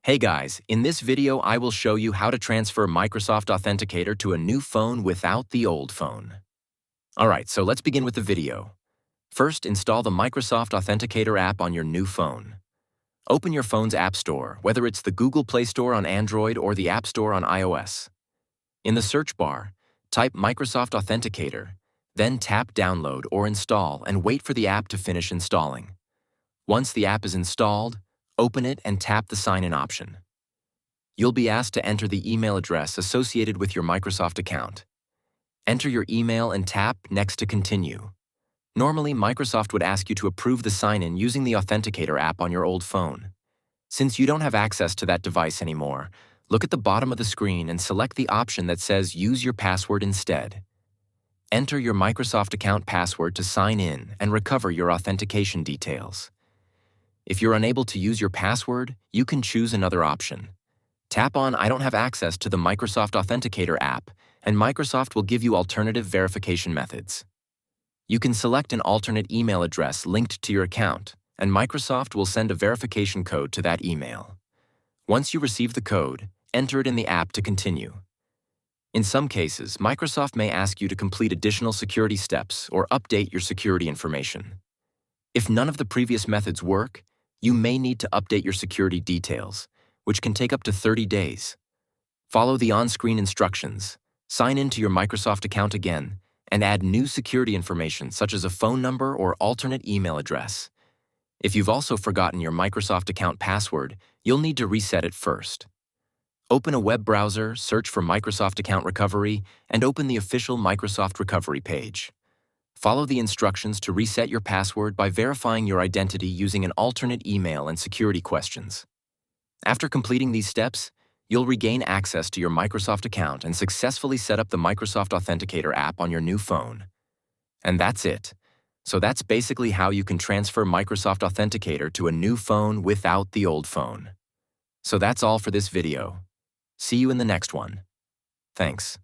Hey guys, in this video I will show you how to transfer Microsoft Authenticator to a new phone without the old phone. Alright, so let's begin with the video. First, install the Microsoft Authenticator app on your new phone. Open your phone's App Store, whether it's the Google Play Store on Android or the App Store on iOS. In the search bar, type Microsoft Authenticator, then tap Download or Install and wait for the app to finish installing. Once the app is installed, open it and tap the Sign-in option. You'll be asked to enter the email address associated with your Microsoft account. Enter your email and tap Next to continue. Normally, Microsoft would ask you to approve the sign-in using the Authenticator app on your old phone. Since you don't have access to that device anymore, look at the bottom of the screen and select the option that says Use your password instead. Enter your Microsoft account password to sign in and recover your authentication details. If you're unable to use your password, you can choose another option. Tap on I don't have access to the Microsoft Authenticator app, and Microsoft will give you alternative verification methods. You can select an alternate email address linked to your account, and Microsoft will send a verification code to that email. Once you receive the code, enter it in the app to continue. In some cases, Microsoft may ask you to complete additional security steps or update your security information. If none of the previous methods work, you may need to update your security details, which can take up to 30 days. Follow the on-screen instructions, sign into your Microsoft account again, and add new security information such as a phone number or alternate email address. If you've also forgotten your Microsoft account password, you'll need to reset it first. Open a web browser, search for Microsoft Account Recovery, and open the official Microsoft Recovery page. Follow the instructions to reset your password by verifying your identity using an alternate email and security questions. After completing these steps, you'll regain access to your Microsoft account and successfully set up the Microsoft Authenticator app on your new phone. And that's it. So that's basically how you can transfer Microsoft Authenticator to a new phone without the old phone. So that's all for this video. See you in the next one. Thanks.